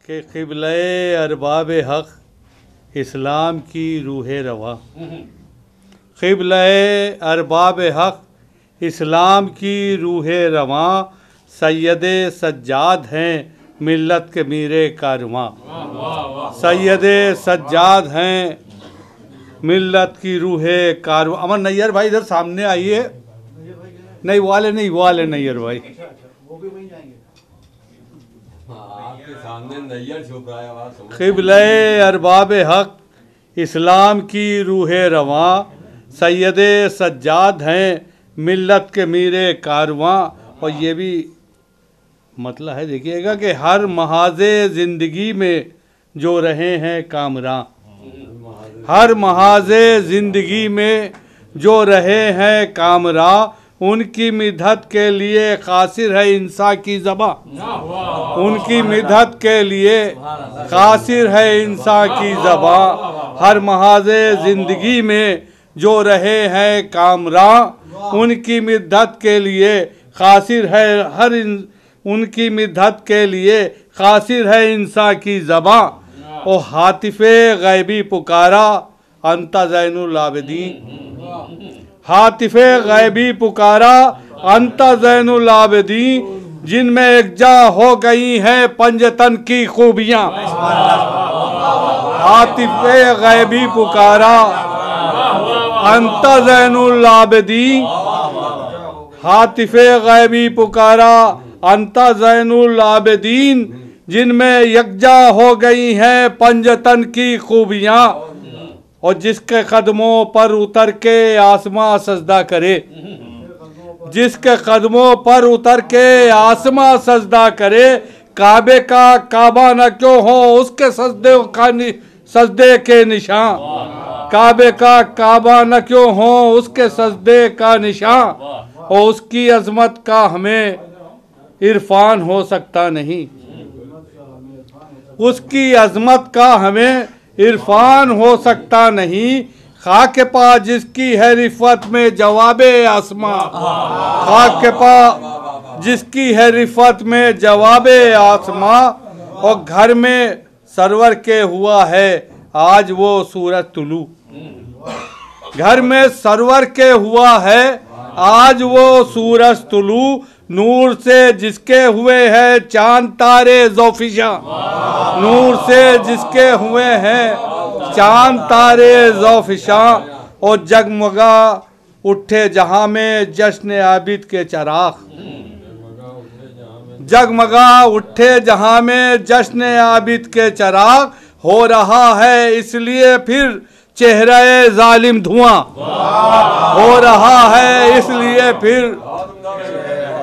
कि क़िबले अरबाब हक़ इस्लाम की रूह रवा। क़िबले अरबाब हक़ इस्लाम की रूह रवा, सैयदे सज्जाद हैं मिल्लत के मीरे कारवां। सैयदे सज्जाद हैं मिल्लत की रूह कारवां। अमर नैयर भाई इधर सामने आइए। नहीं वाले नैयर भाई आपके सामने नैयर छुप रहा है। क़िबले अरबाब हक़ इस्लाम की रूह रवा, सैयदे सज्जाद हैं मिल्लत के मीरे कारवां। और ये भी मतलब है, देखिएगा कि हर महाज़े ज़िंदगी में जो रहे हैं कामरां। हर महाज़े ज़िंदगी में जो रहे हैं कामरां, उनकी मिदहत के लिए कासिर है इंसान की ज़बां। उनकी मिदहत के लिए कासिर है इंसान की ज़बां। हर महाज़े ज़िंदगी में जो रहे हैं कामरां, उनकी मिदहत के लिए कासिर है उनकी मिदहत के लिए कासिर है इंसान की ज़बां। ओ हातिफ़े गैबी पुकारा अंता ज़ैनुल आबिदीन। हातिफ़े गैबी पुकारा अंता ज़ैनुल आबिदीन, जिनमें एकजा हो गई हैं पंजतन की खूबियाँ। हातिफ़े गैबी पुकारा अंता ज़ैनुल आबिदीन। हातिफ़े गैबी पुकारा अंता ज़ैनुल आबिदीन, जिनमें यकजा हो गई हैं पंजतन की खूबियाँ। और जिसके कदमों पर उतर के आसमां सजदा करे, जिसके कदमों पर उतर के आसमां सजदा करे, काबे का काबा न क्यों हो उसके सजदे के निशान। काबे का काबा न क्यों हो उसके सजदे का निशान। और उसकी अजमत का हमें इरफान हो सकता नहीं। उसकी अजमत का हमें इरफान हो सकता नहीं। खाक के पास जिसकी है रिफत में जवाबे आसमां। खाक के पास जिसकी है रिफत में जवाबे आसमां। और घर में सरवर के हुआ है आज वो सूरज तुलू। घर में सरवर के हुआ है आज वो सूरज तुलू। नूर से जिसके हुए हैं चांद तारे ज़ौफ़िशा। नूर से जिसके हुए हैं चांद तारे ज़ौफ़िशा। और जगमगा उठे जहां में जश्न आबिद के चराग़। जगमगा उठे जहां में जश्न आबिद के चराग़। हो रहा है इसलिए फिर चेहरे जालिम धुआं। हो रहा है इसलिए फिर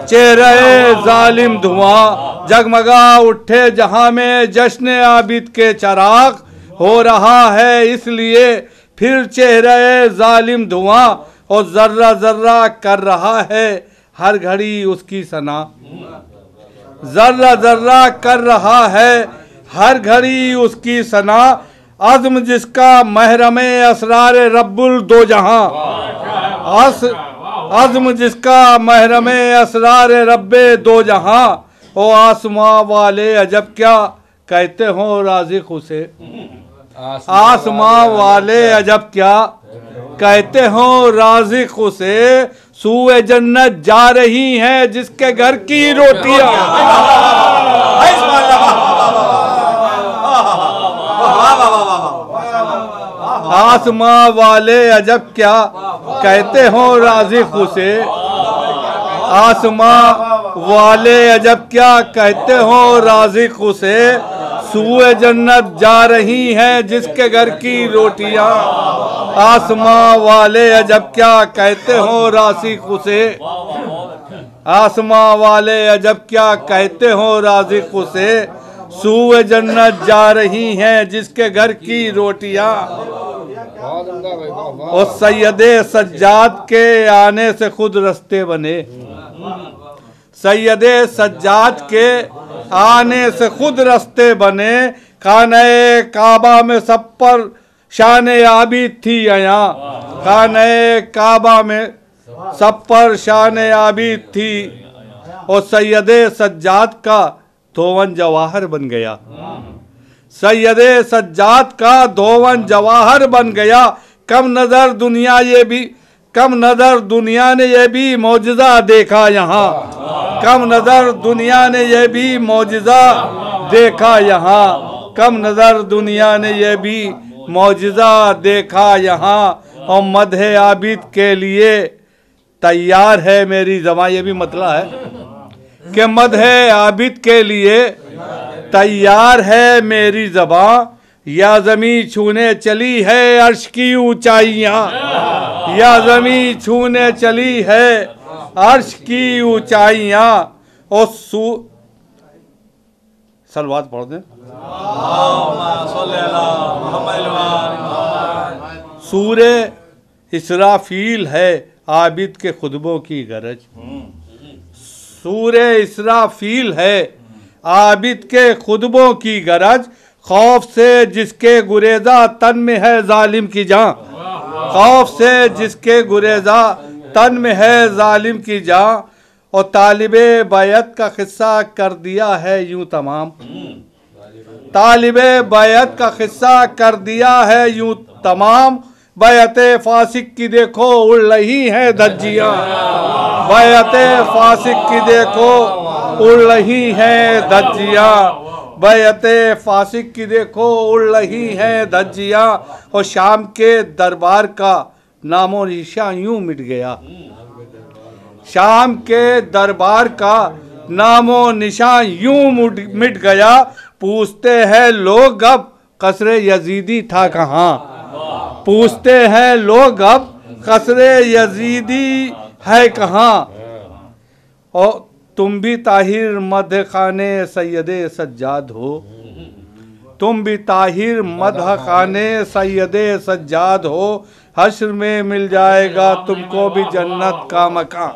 चेहरे जालिम धुआं। जगमगा उठे जहां में जश्न आबिद के चराग़। हो रहा है इसलिए फिर चेहरे जालिम धुआं। और जर्रा जर्रा कर रहा है हर घड़ी उसकी सना। जर्रा जर्रा कर रहा है हर घड़ी उसकी सना। अज़्म जिसका महरमे असरार रब्बुल दो जहां। अज़्म जिसका महरमे असरार रब्बे दो जहां। ओ आसमां वाले अजब क्या कहते हो राज़िक़ उसे। आसमां वाले अजब क्या कहते हो राज़िक़ उसे। सूए जन्नत जा रही हैं जिसके घर की रोटियां। आसमां वाले अजब क्या कहते हो राज़िक़ उसे। आसमां वाले अजब क्या कहते हो राज़िक़ उसे। सूए जन्नत जा रही हैं जिसके घर की रोटियां। आसमां वाले अजब क्या कहते हो राज़िक़ उसे। आसमां वाले अजब क्या कहते हो राज़िक़ उसे। सूए जन्नत जा रही हैं जिसके घर की रोटियां। और सैयदे सज्जाद के आने से खुद रास्ते बने। सैयदे सज्जाद के आने से खुद रास्ते बने। खाने काबा में सब पर शान आबिद थी आया। खाने काबा में सब पर शान आबिद थी। और सैयदे सज्जाद का धोवन जवाहर बन गया। सैयदे सज्जाद का धोवन जवाहर बन गया। कम नजर दुनिया ने ये भी मौजज़ा देखा यहाँ। कम नजर दुनिया ने ये भी मौजज़ा देखा यहाँ। कम नजर दुनिया ने ये भी मौजज़ा देखा यहाँ। और मदहे आबिद के लिए तैयार है मेरी ज़बां। ये भी मतलब है कि मदहे आबिद के लिए तैयार है मेरी ज़बां। या ज़मीं छूने चली है अर्श की ऊंचाइयाँ। या ज़मीं छूने चली है अर्श की ऊंचाइयाँ। और सलवात पढ़ दें। सूरे इसराफील है आबिद के खुतबों की गरज। सूरे इसराफील है आबिद के खुतबों की गरज। खौफ से जिसके गुरेजा तन में है जालिम की जान। खौफ से जिसके गुरेजा तन में है जालिम की जान। और तालिबे बैत का किस्सा कर दिया है यूं तमाम। तालिबे बैत का किस्सा कर दिया है यूं तमाम। बैते फासिक की देखो उड़ रही है धज्जियाँ। बैते फासिक की देखो उड़ रही है धज्जियाँ। बैते फासिक की देखो उड़ रही है धज्जियाँ। और शाम के दरबार का नामो निशान यूं मिट गया। शाम के दरबार का नामो निशान यूं मिट गया। पूछते हैं लोग अब कसरे यजीदी था कहाँ। पूछते हैं लोग अब कसरे यजीदी है कहाँ। और तुम भी ताहिर मदह खाने सैयदे सज्जाद हो। तुम भी ताहिर मदह खाने सैयदे सज्जाद हो। हश्र में मिल जाएगा तुमको भी जन्नत का मकान।